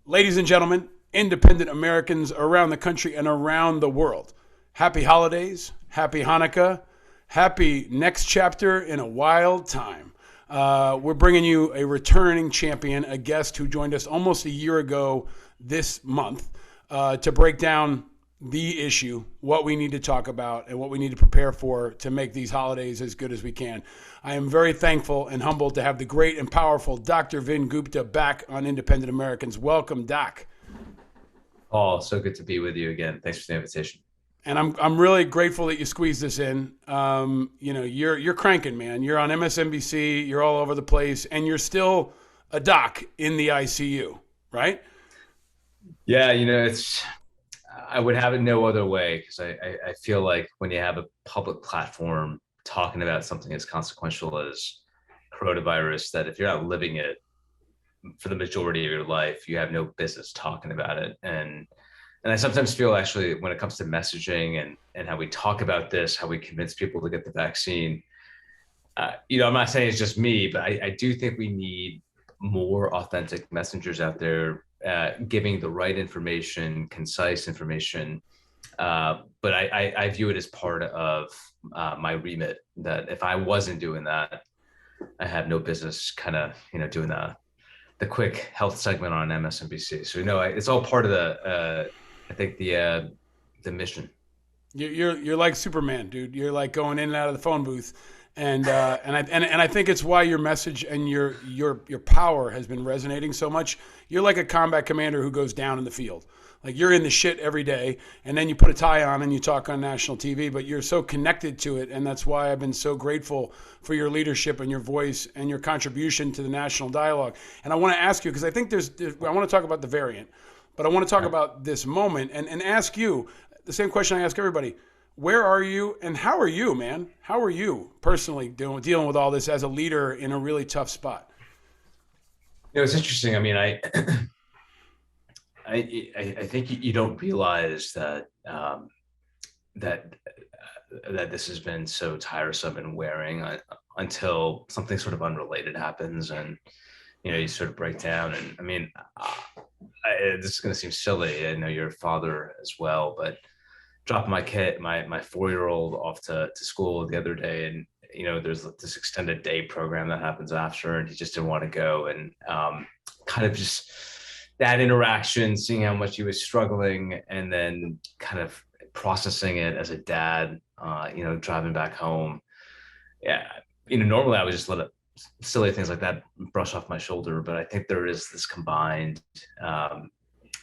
Ladies and gentlemen, independent Americans around the country and around the world, happy holidays, happy Hanukkah, happy next chapter in a wild time. We're bringing you a returning champion, a guest who joined us almost a year ago this month to break down the issue, what we need to talk about, and what we need to prepare for to make these holidays as good as we can. I am very thankful and humbled to have the great and powerful Dr. Vin Gupta back on Independent Americans. Welcome, Doc. Paul, so good to be with you again. Thanks for the invitation. And I'm really grateful that you squeezed this in. You're cranking, man. You're on MSNBC. You're all over the place, and you're still a doc in the ICU, right? Yeah, I would have it no other way because I feel like when you have a public platform talking about something as consequential as coronavirus, that if you're not living it for the majority of your life, you have no business talking about it. And I sometimes feel actually when it comes to messaging and how we talk about this, how we convince people to get the vaccine, I'm not saying it's just me, but I do think we need more authentic messengers out there giving the right information, concise information. But I view it as part of my remit that if I wasn't doing that, I have no business kind of, doing the quick health segment on MSNBC. So, it's all part of I think the mission. You're like Superman, dude. You're like going in and out of the phone booth, and I think it's why your message and your power has been resonating so much. You're like a combat commander who goes down in the field. Like you're in the shit every day, and then you put a tie on and you talk on national TV. But you're so connected to it, and that's why I've been so grateful for your leadership and your voice and your contribution to the national dialogue. And I want to ask you because I think I want to talk about the variant. But I want to talk about this moment and ask you the same question I ask everybody. Where are you and how are you, man? How are you personally dealing with all this as a leader in a really tough spot? It's interesting. I mean, I think you don't realize that that this has been so tiresome and wearing until something sort of unrelated happens, and you sort of break down. And I mean, this is going to seem silly. I know you're a father as well, but dropping my kid, my 4-year-old off to school the other day, and there's this extended day program that happens after, and he just didn't want to go, and kind of just that interaction, seeing how much he was struggling, and then kind of processing it as a dad, driving back home. Yeah, normally I would just let it silly things like that brush off my shoulder, but I think there is this combined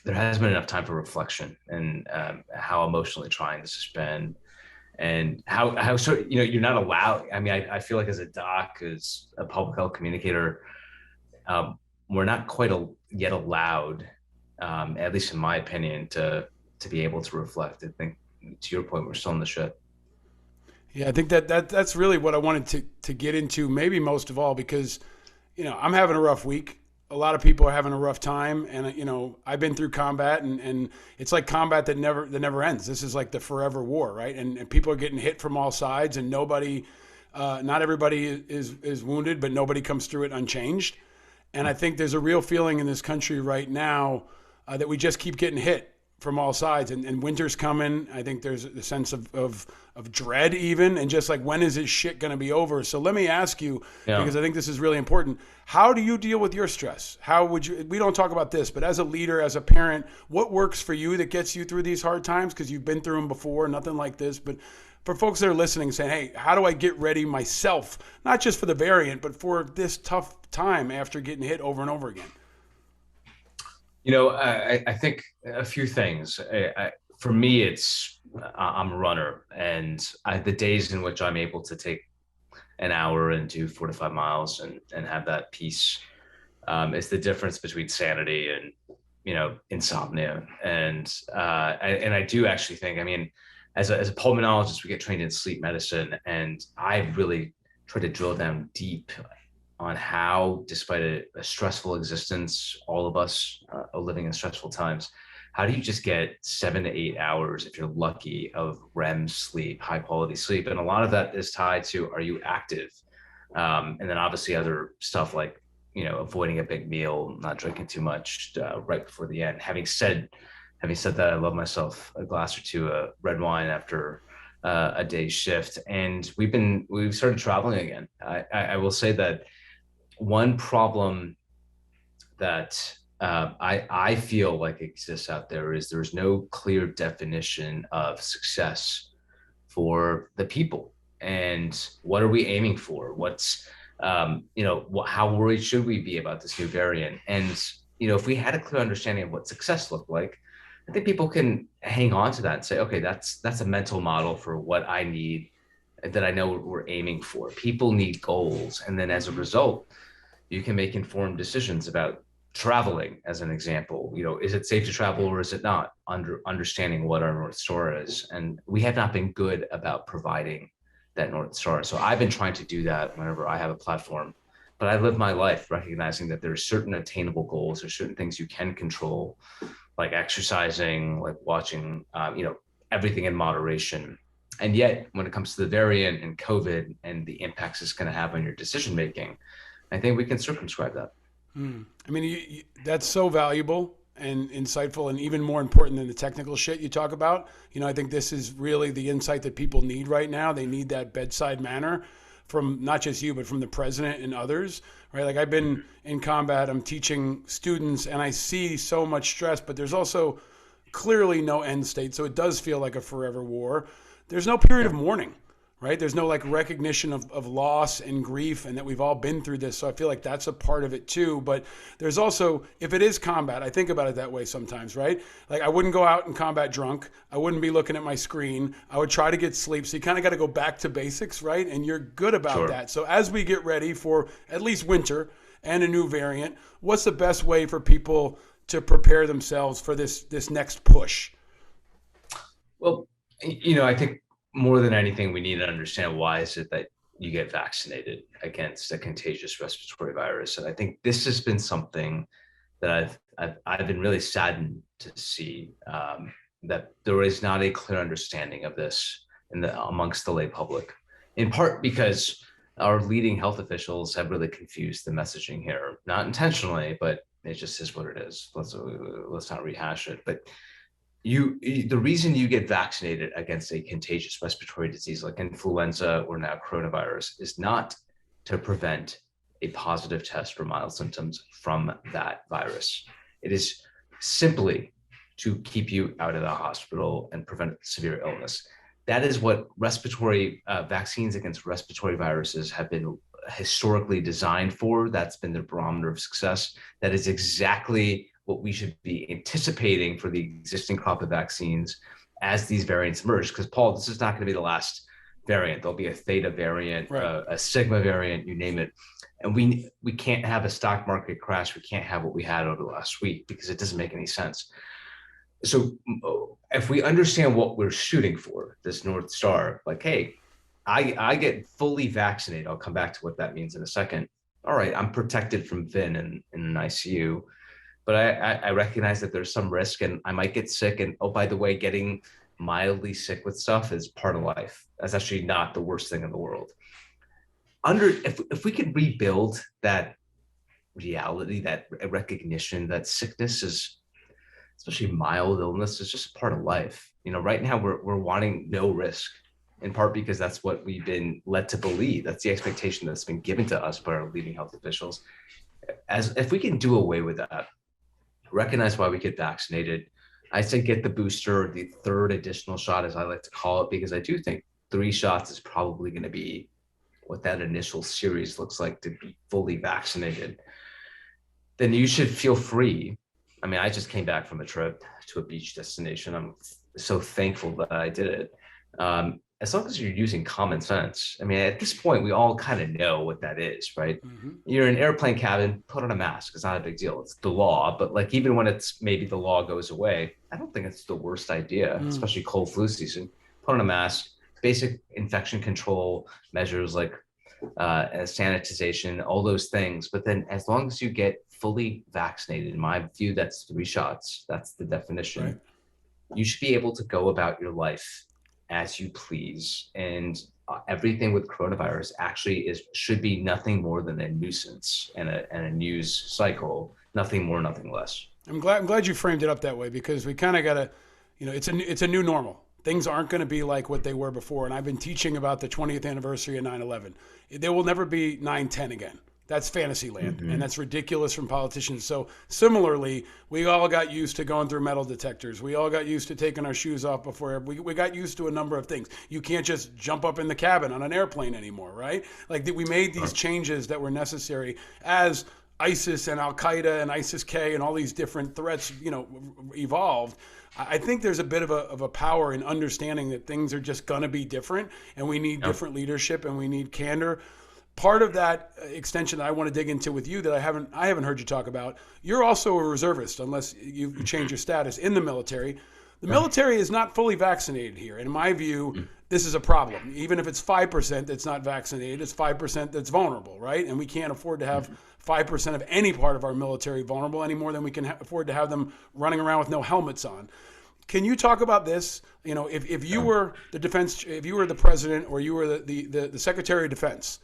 there has been enough time for reflection and how emotionally trying this has been, and how sort of, you're not allowed. I mean, I feel like as a doc, as a public health communicator, we're not quite yet allowed, at least in my opinion, to be able to reflect. I think to your point, we're still in the shit. Yeah, I think that's really what I wanted to get into, maybe most of all, because I'm having a rough week. A lot of people are having a rough time, and I've been through combat, and it's like combat that never ends. This is like the forever war, right? And people are getting hit from all sides, and not everybody is wounded, but nobody comes through it unchanged. And I think there's a real feeling in this country right now that we just keep getting hit from all sides, and winter's coming. I think there's a sense of dread even, and just like, when is this shit going to be over? So let me ask you, because I think this is really important. How do you deal with your stress? How would you, we don't talk about this, but as a leader, as a parent, what works for you that gets you through these hard times? Because you've been through them before, nothing like this, but for folks that are listening saying, hey, how do I get ready myself? Not just for the variant, but for this tough time after getting hit over and over again. I think a few things. For me, I'm a runner, and the days in which I'm able to take an hour and do 4 to 5 miles and have that peace is the difference between sanity and insomnia. And I do actually think, I mean, as a pulmonologist, we get trained in sleep medicine, and I really try to drill down deep on how, despite a stressful existence, all of us are living in stressful times, how do you just get 7 to 8 hours, if you're lucky, of REM sleep, high quality sleep? And a lot of that is tied to, are you active? And then obviously other stuff like avoiding a big meal, not drinking too much right before the end. Having said that, I love myself a glass or two of red wine after a day's shift, and we've started traveling again. I will say that one problem that I feel like exists out there is there's no clear definition of success for the people. And what are we aiming for? How worried should we be about this new variant? And, if we had a clear understanding of what success looked like, I think people can hang on to that and say, okay, that's a mental model for what I need, that I know what we're aiming for. People need goals. And then as a result, you can make informed decisions about traveling, as an example. Is it safe to travel or is it not? Understanding what our North Star is. And we have not been good about providing that North Star. So I've been trying to do that whenever I have a platform. But I live my life recognizing that there are certain attainable goals, there's certain things you can control, like exercising, like watching, everything in moderation. And yet, when it comes to the variant and COVID and the impacts it's going to have on your decision making, I think we can circumscribe that. I mean, that's so valuable and insightful, and even more important than the technical shit you talk about. I think this is really the insight that people need right now. They need that bedside manner from not just you, but from the president and others, right? Like, I've been in combat, I'm teaching students, and I see so much stress, but there's also clearly no end state. So it does feel like a forever war. There's no period of mourning, right? There's no like recognition of loss and grief, and that we've all been through this. So I feel like that's a part of it too. But there's also, if it is combat, I think about it that way sometimes, right? Like, I wouldn't go out in combat drunk. I wouldn't be looking at my screen. I would try to get sleep. So you kind of got to go back to basics, right? And you're good about Sure. that. So as we get ready for at least winter and a new variant, what's the best way for people to prepare themselves for this next push? Well, I think more than anything, we need to understand, why is it that you get vaccinated against a contagious respiratory virus? And I think this has been something that I've been really saddened to see, that there is not a clear understanding of this amongst the lay public, in part because our leading health officials have really confused the messaging here, not intentionally, but it just is what it is. Let's not rehash it. But the reason you get vaccinated against a contagious respiratory disease like influenza or now coronavirus is not to prevent a positive test for mild symptoms from that virus. It is simply to keep you out of the hospital and prevent severe illness. That is what respiratory vaccines against respiratory viruses have been historically designed for. That's been the barometer of success. That is exactly what we should be anticipating for the existing crop of vaccines as these variants emerge. Because, Paul, this is not going to be the last variant. There'll be a theta variant, Right. a sigma variant, you name it. And we can't have a stock market crash. We can't have what we had over the last week, because it doesn't make any sense. So if we understand what we're shooting for, this North Star, like, hey, I get fully vaccinated. I'll come back to what that means in a second. All right, I'm protected from VIN in an ICU, but I recognize that there's some risk and I might get sick. And oh, by the way, getting mildly sick with stuff is part of life. That's actually not the worst thing in the world. If we could rebuild that reality, that recognition that sickness is, especially mild illness, is just a part of life. Right now we're wanting no risk, in part because that's what we've been led to believe. That's the expectation that's been given to us by our leading health officials. As if we can do away with that, recognize why we get vaccinated. I say get the booster, the third additional shot, as I like to call it, because I do think 3 shots is probably going to be what that initial series looks like to be fully vaccinated. Then you should feel free. I mean, I just came back from a trip to a beach destination. I'm so thankful that I did it. As long as you're using common sense. I mean, at this point, we all kind of know what that is, right? Mm-hmm. You're in an airplane cabin, put on a mask. It's not a big deal. It's the law. But like, even when it's maybe the law goes away, I don't think it's the worst idea, especially cold flu season. Put on a mask, basic infection control measures like sanitization, all those things. But then as long as you get fully vaccinated, in my view, that's 3 shots. That's the definition. Right. You should be able to go about your life as you please. And everything with coronavirus actually should be nothing more than a nuisance and a news cycle, nothing more, nothing less. I'm glad you framed it up that way, because we kind of got to, it's a new normal. Things aren't going to be like what they were before. And I've been teaching about the 20th anniversary of 9/11. There will never be 9/10 again. That's fantasy land, Mm-hmm. and that's ridiculous from politicians. So similarly, we all got used to going through metal detectors. We all got used to taking our shoes off before. We got used to a number of things. You can't just jump up in the cabin on an airplane anymore, right? Like we made these changes that were necessary as ISIS and Al Qaeda and ISIS-K and all these different threats, evolved. I think there's a bit of a power in understanding that things are just going to be different, and we need different leadership, and we need candor. Part of that extension that I want to dig into with you that I haven't heard you talk about. You're also a reservist, unless you change your status in the military. The military is not fully vaccinated here, and in my view, this is a problem. Even if it's 5% that's not vaccinated, it's 5% that's vulnerable, right? And we can't afford to have 5% of any part of our military vulnerable any more than we can afford to have them running around with no helmets on. Can you talk about this? If you were the defense, if you were the president, or you were the Secretary of Defense,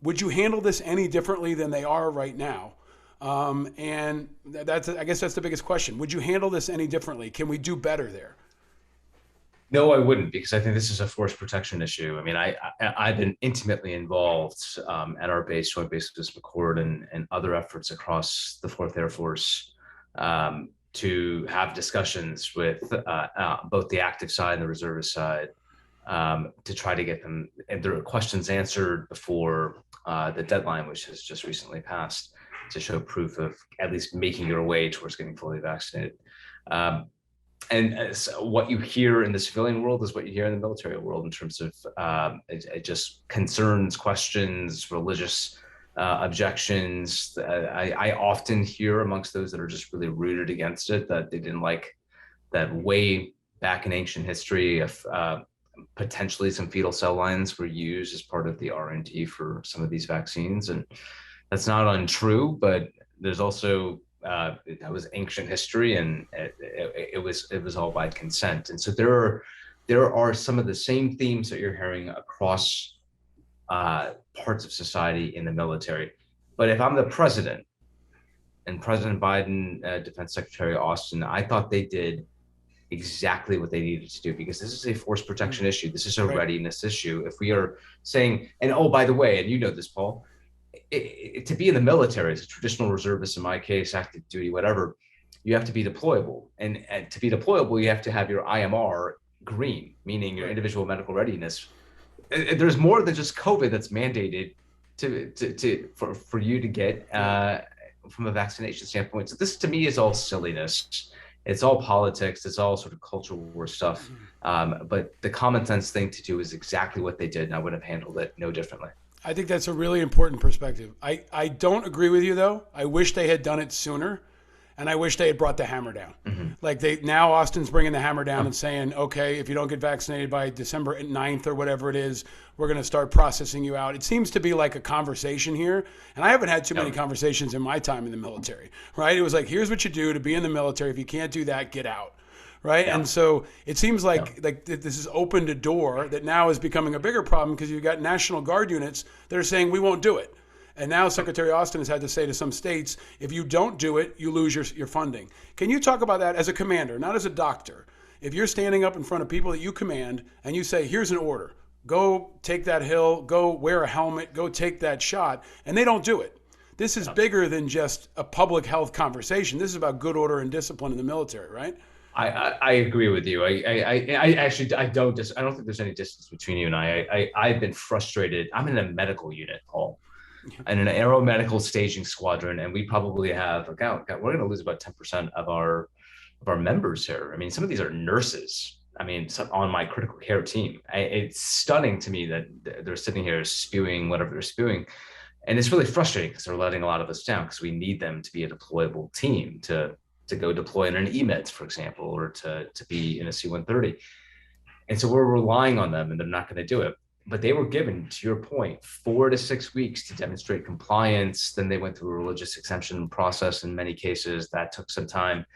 would you handle this any differently than they are right now? And I guess that's the biggest question. Would you handle this any differently? Can we do better there? No, I wouldn't, because I think this is a force protection issue. I mean, I've been intimately involved at our base, Joint Base McCord, and other efforts across the Fourth Air Force to have discussions with both the active side and the reservist side to try to get them and their questions answered before the deadline, which has just recently passed, to show proof of at least making your way towards getting fully vaccinated. And so what you hear in the civilian world is what you hear in the military world in terms of just concerns, questions, religious objections. I often hear amongst those that are just really rooted against it, that they didn't like that way back in ancient history of potentially some fetal cell lines were used as part of the R&D for some of these vaccines. And that's not untrue, but there's also that was ancient history, and it was all by consent. And so there are some of the same themes that you're hearing across parts of society in the military. But if I'm the president and President Biden, Defense Secretary Austin, I thought they did exactly what they needed to do, because this is a force protection issue. This is a readiness issue. If we are saying, and oh, by the way, and you know this, Paul, to be in the military as a traditional reservist, in my case, active duty, whatever, you have to be deployable. And to be deployable, you have to have your IMR green, meaning your individual medical readiness. There's more than just COVID that's mandated for you to get from a vaccination standpoint. So this, to me, is all silliness. It's all politics. It's all sort of cultural war stuff. But the common sense thing to do is exactly what they did, and I would have handled it no differently. I think that's a really important perspective. I don't agree with you, though. I wish they had done it sooner, and I wish they had brought the hammer down. Like now Austin's bringing the hammer down and saying, okay, if you don't get vaccinated by December 9th or whatever it is, we're going to start processing you out. It seems to be like a conversation here, and I haven't had too many conversations in my time in the military, right? It was like, here's what you do to be in the military. If you can't do that, get out. Right. Yeah. And so it seems like this has opened a door that now is becoming a bigger problem, because you've got National Guard units that are saying we won't do it. And now Secretary Austin has had to say to some states, if you don't do it, you lose your funding. Can you talk about that as a commander, not as a doctor? If you're standing up in front of people that you command and you say, here's an order, go take that hill, go wear a helmet, go take that shot, and they don't do it. This is bigger than just a public health conversation. This is about good order and discipline in the military, right? I agree with you. I actually I don't think there's any distance between you and I've been frustrated. I'm in a medical unit, Paul, and an aeromedical staging squadron, and we probably have we're going to lose about 10% of our members here. I mean, some of these are nurses. I mean, on my critical care team. It's stunning to me that they're sitting here spewing whatever they're spewing, and it's really frustrating because they're letting a lot of us down, because we need them to be a deployable team to go deploy in an EMEDS, for example, or to be in a C-130. And so we're relying on them, and they're not going to do it. But they were given, to your point, 4 to 6 weeks to demonstrate compliance. Then they went through a religious exemption process in many cases. That took some time.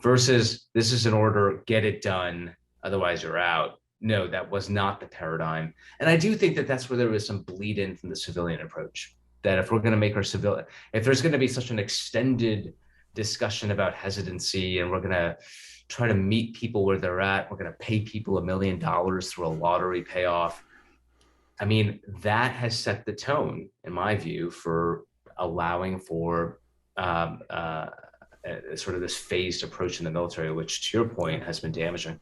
Versus, this is an order, get it done, otherwise you're out. no, that was not the paradigm. And I do think that that's where there was some bleed in from the civilian approach. That if we're going to make our civilian, if there's going to be such an extended discussion about hesitancy and we're going to try to meet people where they're at, we're going to pay people $1 million through a lottery payoff. I mean, that has set the tone, in my view, for allowing for um, uh, sort of this phased approach in the military, which, to your point, has been damaging.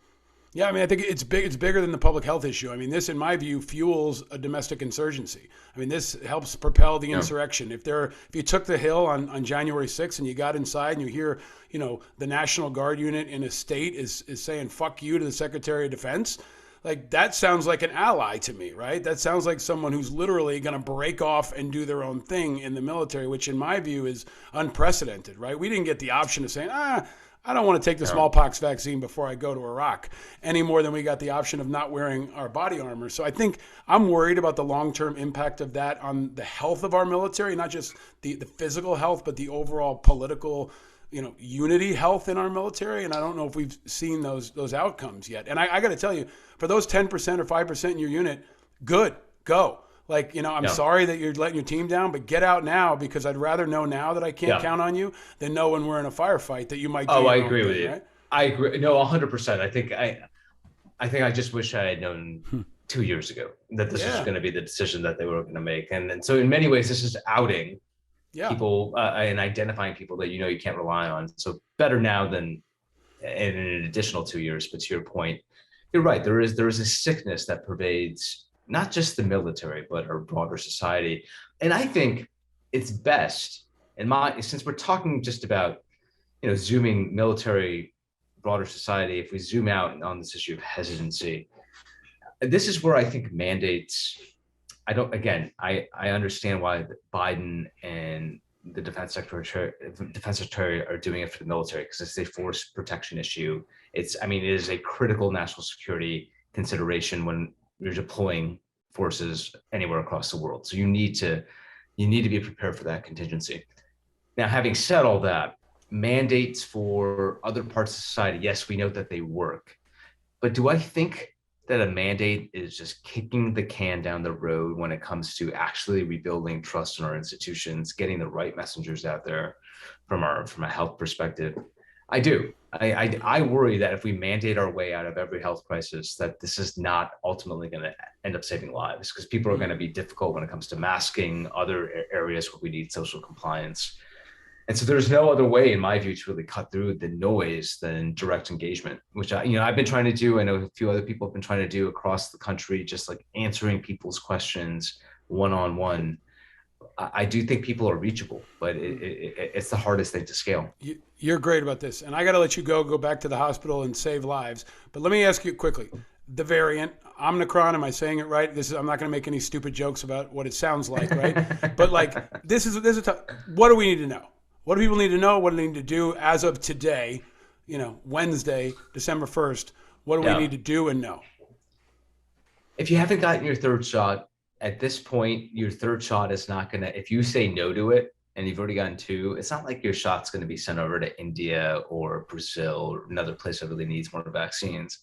Yeah, I mean, I think it's big. It's bigger than the public health issue. I mean, this, in my view, fuels a domestic insurgency. I mean, this helps propel the Yeah. insurrection. If you took the Hill on January 6th and you got inside and you hear, the National Guard unit in a state is saying "fuck you" to the Secretary of Defense, like that sounds like an ally to me, right? That sounds like someone who's literally going to break off and do their own thing in the military, which, in my view, is unprecedented, right? We didn't get the option of saying, I don't want to take the smallpox vaccine before I go to Iraq any more than we got the option of not wearing our body armor. So I think I'm worried about the long-term impact of that on the health of our military, not just the physical health, but the overall political, unity health in our military. And I don't know if we've seen those outcomes yet. And I got to tell you, for those 10% or 5% in your unit, good, go. Like, I'm Yeah. sorry that you're letting your team down, but get out now, because I'd rather know now that I can't Yeah. count on you than know when we're in a firefight that you might do Oh, I your own agree with thing, you. right? I agree. No, 100%. I think I just wish I had known 2 years ago that this was Yeah. going to be the decision that they were going to make. And so in many ways, this is outing Yeah. people and identifying people that you can't rely on. So better now than in an additional 2 years. But to your point, you're right. There is a sickness that pervades not just the military, but our broader society. And I think it's best, since we're talking just about zooming military, broader society, if we zoom out on this issue of hesitancy, this is where I think mandates. I understand why Biden and the defense secretary are doing it for the military, because it's a force protection issue. It is a critical national security consideration when you're deploying forces anywhere across the world. So you need to be prepared for that contingency. Now, having said all that, mandates for other parts of society, yes, we know that they work, but do I think that a mandate is just kicking the can down the road when it comes to actually rebuilding trust in our institutions, getting the right messengers out there from a health perspective? I do. I worry that if we mandate our way out of every health crisis, that this is not ultimately going to end up saving lives, because people are going to be difficult when it comes to masking, other areas where we need social compliance. And so there's no other way, in my view, to really cut through the noise than direct engagement, which I've been trying to do. I know a few other people have been trying to do across the country, just like answering people's questions one-on-one. I do think people are reachable, but it's the hardest thing to scale. You're great about this. And I got to let you go back to the hospital and save lives. But let me ask you quickly, the variant, Omnicron, am I saying it right? I'm not going to make any stupid jokes about what it sounds like, right? But like, this is what do we need to know? What do people need to know? What do they need to do as of today, Wednesday, December 1st? What do we need to do and know? If you haven't gotten your third shot, at this point, your third shot is not going to, if you say no to it and you've already gotten two, it's not like your shot's going to be sent over to India or Brazil or another place that really needs more vaccines.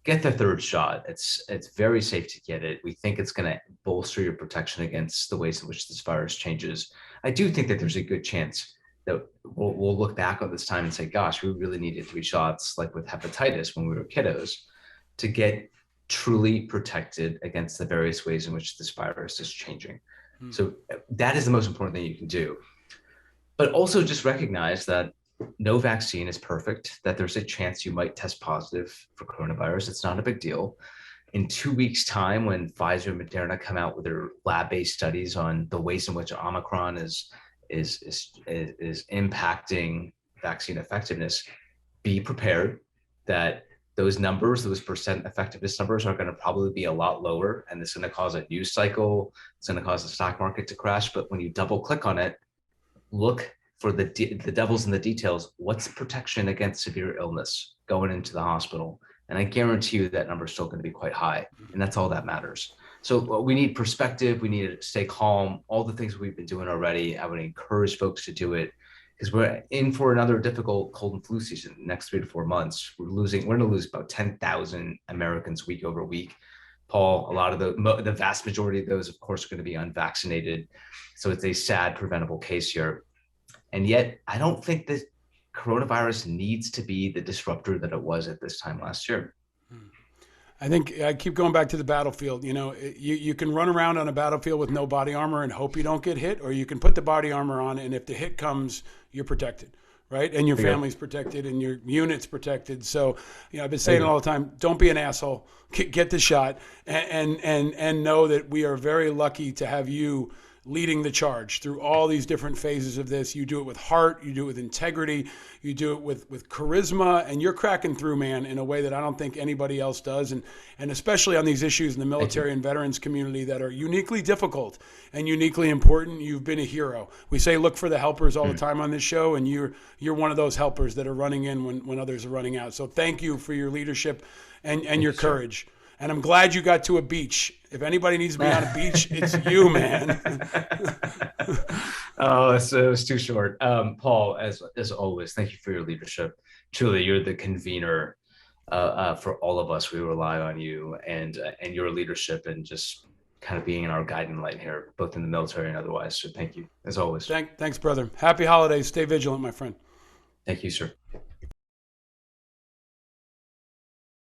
Get the third shot. It's very safe to get it. We think it's going to bolster your protection against the ways in which this virus changes. I do think that there's a good chance that we'll look back on this time and say, gosh, we really needed 3 shots, like with hepatitis when we were kiddos, to get truly protected against the various ways in which this virus is changing. So that is the most important thing you can do. But also just recognize that no vaccine is perfect, that there's a chance you might test positive for coronavirus. It's not a big deal. In 2 weeks' time, when Pfizer and Moderna come out with their lab-based studies on the ways in which Omicron is impacting vaccine effectiveness, be prepared that those numbers, those percent effectiveness numbers, are going to probably be a lot lower, and it's going to cause a news cycle. It's going to cause the stock market to crash. But when you double click on it, look for the devil's in the details. What's protection against severe illness going into the hospital? And I guarantee you that number is still going to be quite high, and that's all that matters. So we need perspective. We need to stay calm. All the things we've been doing already. I would encourage folks to do it. because we're in for another difficult cold and flu season. Next 3 to 4 months, we're going to lose about 10,000 Americans week over week. Paul, a lot of the vast majority of those, of course, are going to be unvaccinated. So it's a sad preventable case here. And yet, I don't think that coronavirus needs to be the disruptor that it was at this time last year. I think I keep going back to the battlefield. You can run around on a battlefield with no body armor and hope you don't get hit, or you can put the body armor on, and if the hit comes, you're protected, right? And your family's protected, and your unit's protected. So, I've been saying it all the time: don't be an asshole. Get the shot, and know that we are very lucky to have you leading the charge through all these different phases of this. You do it with heart, you do it with integrity, you do it with charisma, and you're cracking through, man, in a way that I don't think anybody else does. And especially on these issues in the military and veterans community that are uniquely difficult and uniquely important, you've been a hero. We say look for the helpers all the time on this show, and you're one of those helpers that are running in when others are running out. So thank you for your leadership and your courage. And I'm glad you got to a beach. If anybody needs to be on a beach, it's you, man. Oh, it was too short. Paul, as always, thank you for your leadership. Truly, you're the convener for all of us. We rely on you and your leadership, and just kind of being our guiding light here, both in the military and otherwise. So thank you, as always. Thanks, brother. Happy holidays. Stay vigilant, my friend. Thank you, sir.